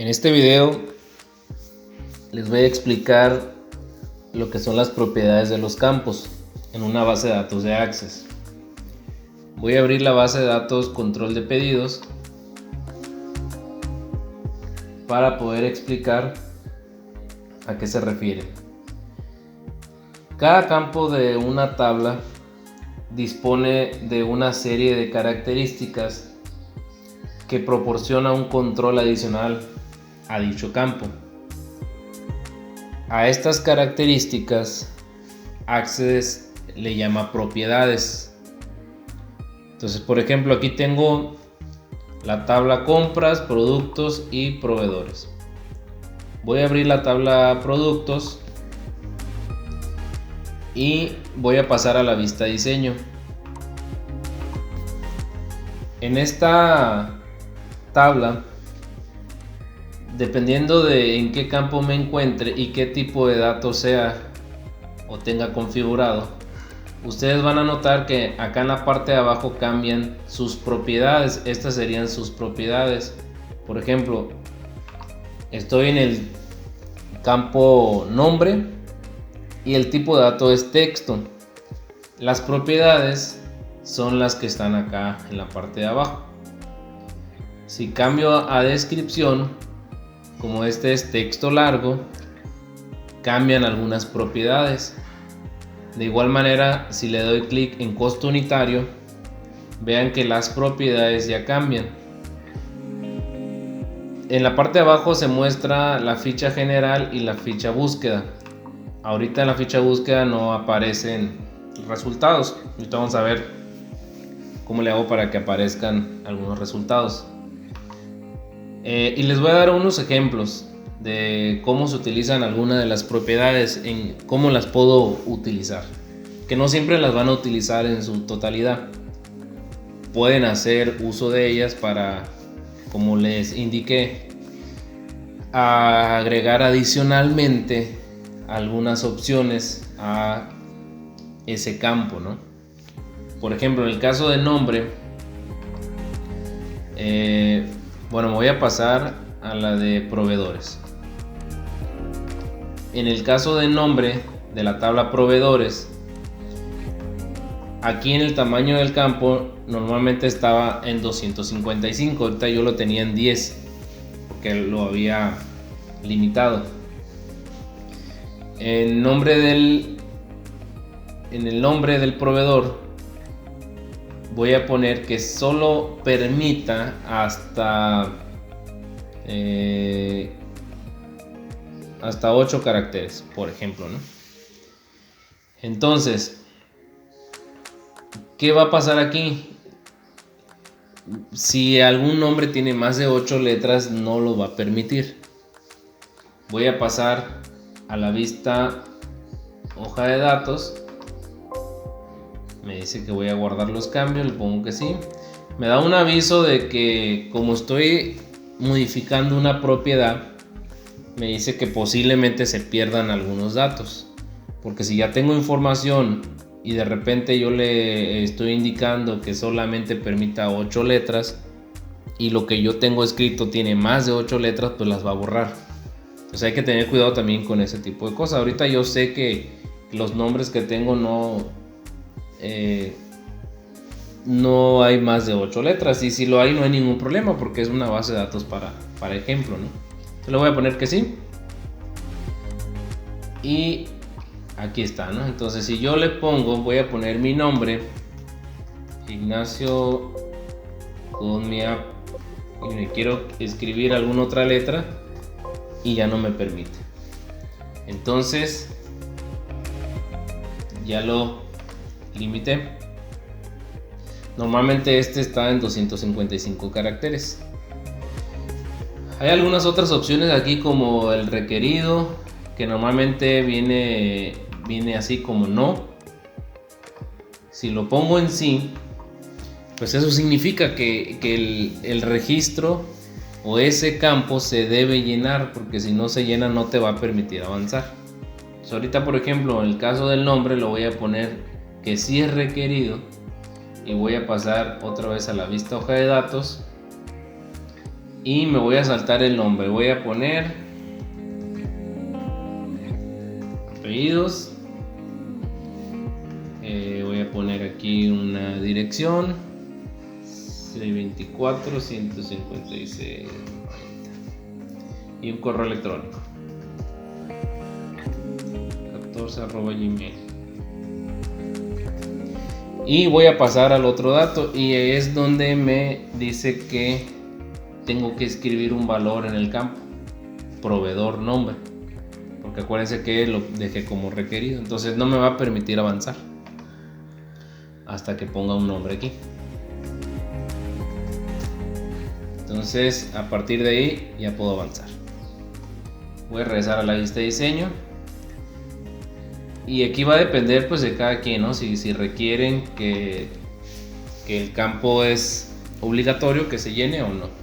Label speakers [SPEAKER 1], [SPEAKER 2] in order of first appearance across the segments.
[SPEAKER 1] En este video les voy a explicar lo que son las propiedades de los campos en una base de datos de Access. Voy a abrir la base de datos control de pedidos para poder explicar a qué se refiere. Cada campo de una tabla dispone de una serie de características que proporciona un control adicional a dicho campo. A estas características Access le llama propiedades. Entonces, por ejemplo, aquí tengo la tabla compras, productos y proveedores. Voy a abrir la tabla productos y voy a pasar a la vista diseño. En esta tabla, dependiendo de en qué campo me encuentre y qué tipo de datos sea o tenga configurado, ustedes van a notar que acá en la parte de abajo cambian sus propiedades. Estas serían sus propiedades. Por ejemplo, estoy en el campo nombre y el tipo de dato es texto. Las propiedades son las que están acá en la parte de abajo. Si cambio a descripción, como este es texto largo, cambian algunas propiedades. De igual manera, si le doy clic en costo unitario, vean que las propiedades ya cambian. En la parte de abajo se muestra la ficha general y la ficha búsqueda. Ahorita en la ficha búsqueda no aparecen resultados. Ahorita vamos a ver cómo le hago para que aparezcan algunos resultados. Y les voy a dar unos ejemplos de cómo se utilizan algunas de las propiedades, en cómo las puedo utilizar, que no siempre las van a utilizar en su totalidad. Pueden hacer uso de ellas para, como les indiqué, agregar adicionalmente algunas opciones a ese campo, ¿no? Por ejemplo, en el caso de nombre, bueno, me voy a pasar a la de proveedores. En el caso de nombre de la tabla proveedores, aquí en el tamaño del campo normalmente estaba en 255, ahorita yo lo tenía en 10 porque lo había limitado. En el nombre del proveedor voy a poner que solo permita hasta 8 caracteres, por ejemplo, ¿no? Entonces, ¿qué va a pasar aquí? Si algún nombre tiene más de 8 letras, no lo va a permitir. Voy a pasar a la vista hoja de datos. Me dice que voy a guardar los cambios, le pongo que sí. Me da un aviso de que como estoy modificando una propiedad, me dice que posiblemente se pierdan algunos datos, porque si ya tengo información y de repente yo le estoy indicando que solamente permita 8 letras y lo que yo tengo escrito tiene más de 8 letras, pues las va a borrar. Entonces hay que tener cuidado también con ese tipo de cosas. Ahorita yo sé que los nombres que tengo no hay más de 8 letras, y si lo hay no hay ningún problema porque es una base de datos para ejemplo, ¿no? Entonces le voy a poner que sí y aquí está, ¿no? Entonces si yo le pongo, voy a poner mi nombre, Ignacio Conmia, y me quiero escribir alguna otra letra y ya no me permite. Entonces ya lo limité. Normalmente este está en 255 caracteres. Hay algunas otras opciones aquí, como el requerido, que normalmente viene así como no. Si lo pongo en sí, pues eso significa que el registro o ese campo se debe llenar, porque si no se llena no te va a permitir avanzar. Entonces, ahorita, por ejemplo, en el caso del nombre lo voy a poner que sí es requerido y voy a pasar otra vez a la vista hoja de datos y me voy a saltar el nombre. Voy a poner apellidos, voy a poner aquí una dirección 624 156 y un correo electrónico 14@gmail. Y voy a pasar al otro dato, y es donde me dice que tengo que escribir un valor en el campo proveedor nombre, porque acuérdense que lo dejé como requerido, entonces no me va a permitir avanzar hasta que ponga un nombre aquí. Entonces a partir de ahí ya puedo avanzar. Voy a regresar a la vista de diseño, y aquí va a depender pues de cada quien, ¿no? Si requieren que el campo es obligatorio que se llene o no.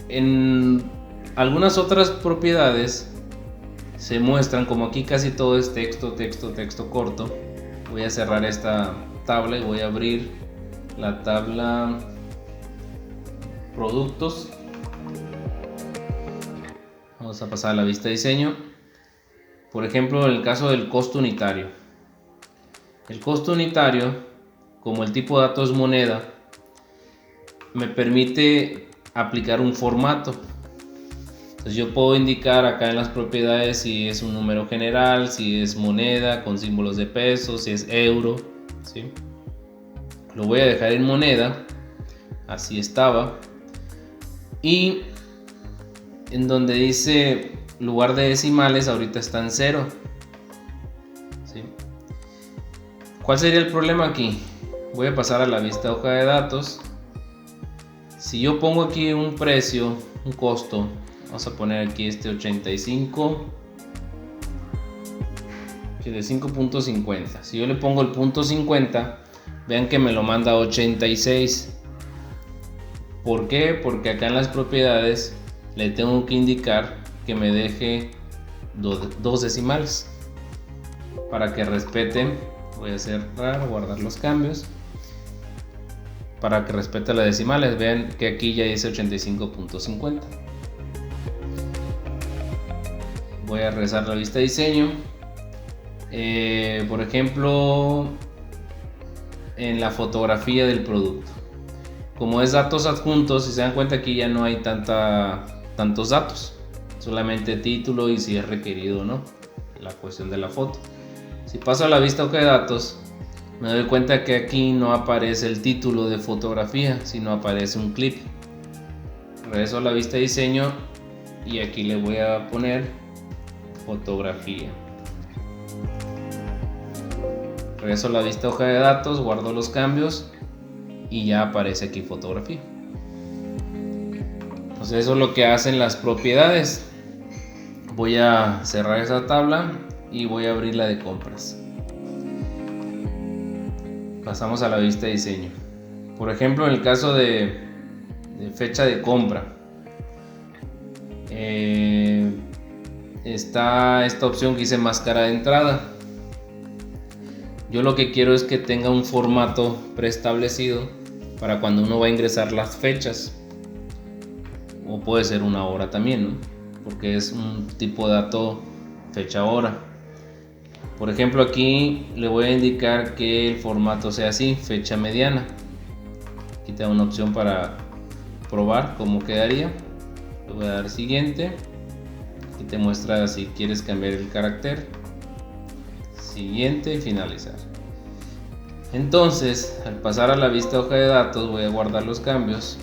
[SPEAKER 1] En algunas otras propiedades se muestran, como aquí casi todo es texto corto. Voy a cerrar esta tabla y voy a abrir la tabla productos. Vamos a pasar a la vista de diseño. Por ejemplo, en el caso del costo unitario. El costo unitario, como el tipo de dato es moneda, me permite aplicar un formato. Entonces yo puedo indicar acá en las propiedades si es un número general, si es moneda con símbolos de peso, si es euro, ¿sí? Lo voy a dejar en moneda, así estaba. Y en donde dice lugar de decimales, ahorita está en 0, ¿sí? ¿Cuál sería el problema aquí? Voy a pasar a la vista de hoja de datos. Si yo pongo aquí un precio, un costo, vamos a poner aquí este 85, que de 5.50. Si yo le pongo el punto 50, vean que me lo manda a 86. ¿Por qué? Porque acá en las propiedades le tengo que indicar que me deje dos decimales para que respeten. Voy a cerrar, guardar los cambios para que respete las decimales. Vean que aquí ya dice 85.50. Voy a regresar a la vista de diseño. Por ejemplo, en la fotografía del producto, como es datos adjuntos, si se dan cuenta aquí ya no hay tantos datos, solamente título y si es requerido o no, la cuestión de la foto. Si paso a la vista hoja de datos, me doy cuenta que aquí no aparece el título de fotografía, sino aparece un clip. Regreso a la vista de diseño y aquí le voy a poner fotografía. Regreso a la vista hoja de datos, guardo los cambios y ya aparece aquí fotografía. Entonces eso es lo que hacen las propiedades. Voy a cerrar esa tabla y voy a abrir la de compras. Pasamos a la vista de diseño. Por ejemplo, en el caso de fecha de compra, está esta opción que dice máscara de entrada. Yo lo que quiero es que tenga un formato preestablecido para cuando uno va a ingresar las fechas, o puede ser una hora también, ¿no? Porque es un tipo de dato fecha hora. Por ejemplo, aquí le voy a indicar que el formato sea así, fecha mediana. Aquí te da una opción para probar cómo quedaría. Le voy a dar siguiente. Aquí te muestra si quieres cambiar el carácter. Siguiente y finalizar. Entonces, al pasar a la vista hoja de datos, voy a guardar los cambios.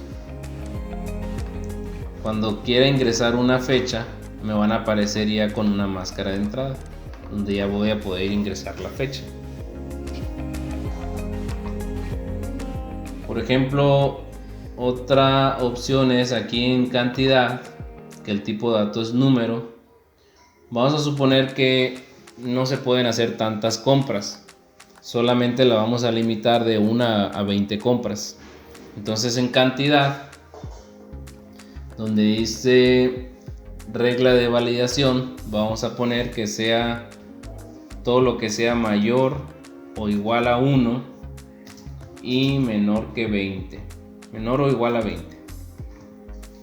[SPEAKER 1] Cuando quiera ingresar una fecha, me van a aparecer ya con una máscara de entrada, donde ya voy a poder ingresar la fecha. Por ejemplo, otra opción es aquí en cantidad, que el tipo de dato es número. Vamos a suponer que no se pueden hacer tantas compras, solamente la vamos a limitar de 1 a 20 compras. Entonces en cantidad, donde dice regla de validación, vamos a poner que sea todo lo que sea mayor o igual a 1 y menor que 20, menor o igual a 20.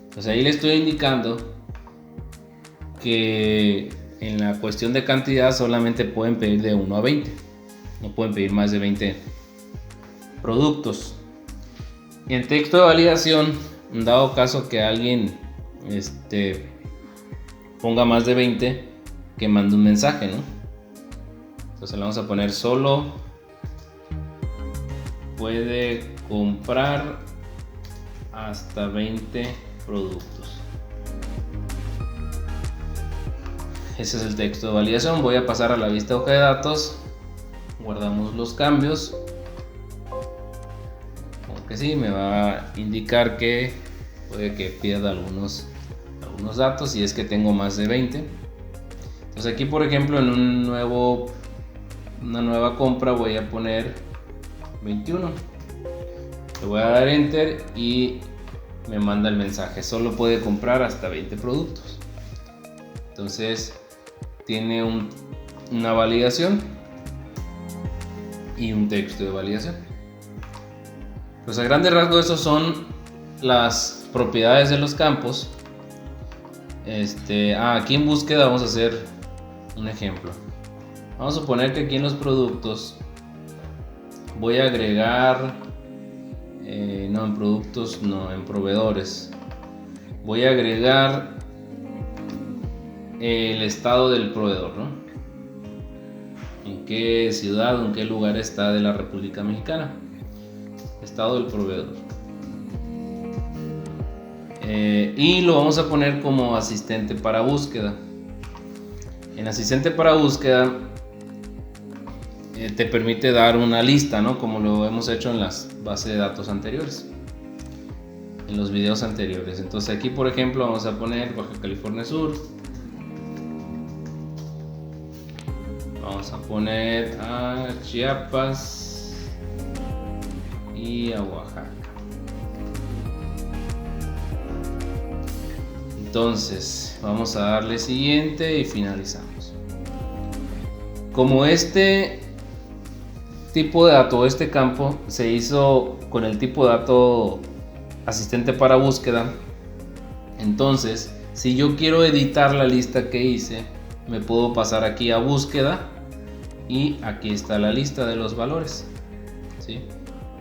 [SPEAKER 1] Entonces ahí le estoy indicando que en la cuestión de cantidad solamente pueden pedir de 1 a 20, no pueden pedir más de 20 productos. En texto de validación, dado caso que alguien ponga más de 20, que mande un mensaje, ¿no? Entonces le vamos a poner solo puede comprar hasta 20 productos. Ese es el texto de validación. Voy a pasar a la vista hoja de datos. Guardamos los cambios. Aunque sí, me va a indicar que puede que pierda algunos datos si es que tengo más de 20. Entonces aquí, por ejemplo, en una nueva compra voy a poner 21. Le voy a dar enter y me manda el mensaje, solo puede comprar hasta 20 productos. Entonces tiene una validación y un texto de validación. Pues a grandes rasgos esos son las propiedades de los campos. Aquí en búsqueda vamos a hacer un ejemplo. Vamos a suponer que aquí en los productos voy a agregar, no en productos, no en proveedores, voy a agregar el estado del proveedor, ¿no? En qué ciudad o en qué lugar está de la República Mexicana, estado del proveedor, y lo vamos a poner como asistente para búsqueda. En asistente para búsqueda te permite dar una lista, ¿no? Como lo hemos hecho en las bases de datos anteriores, en los videos anteriores. Entonces aquí, por ejemplo, vamos a poner Baja California Sur, vamos a poner a Chiapas y a Oaxaca. Entonces vamos a darle siguiente y finalizamos. Como este tipo de dato, este campo se hizo con el tipo de dato asistente para búsqueda, entonces si yo quiero editar la lista que hice, me puedo pasar aquí a búsqueda y aquí está la lista de los valores, ¿sí?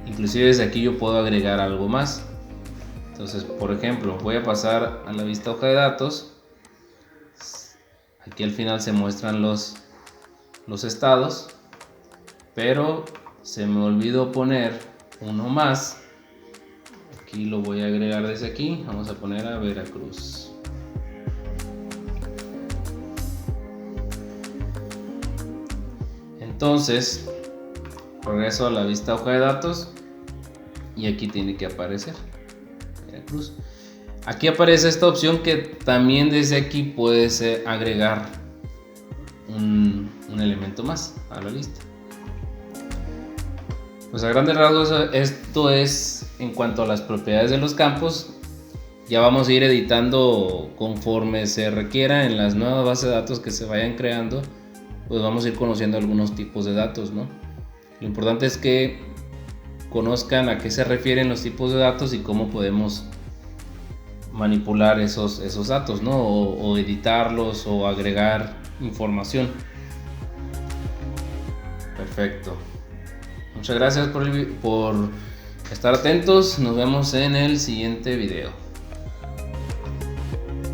[SPEAKER 1] Inclusive desde aquí yo puedo agregar algo más. Entonces, por ejemplo, voy a pasar a la vista hoja de datos. Aquí al final se muestran los estados, pero se me olvidó poner uno más. Aquí lo voy a agregar desde aquí. Vamos a poner a Veracruz. Entonces, regreso a la vista hoja de datos y aquí tiene que aparecer Veracruz. Aquí aparece esta opción que también desde aquí puedes agregar un elemento más a la lista. Pues a grandes rasgos esto es en cuanto a las propiedades de los campos. Ya vamos a ir editando conforme se requiera en las nuevas bases de datos que se vayan creando. Pues vamos a ir conociendo algunos tipos de datos, ¿no? Lo importante es que conozcan a qué se refieren los tipos de datos y cómo podemos manipular esos datos, ¿no? O editarlos o agregar información. Perfecto. Muchas gracias por estar atentos. Nos vemos en el siguiente video.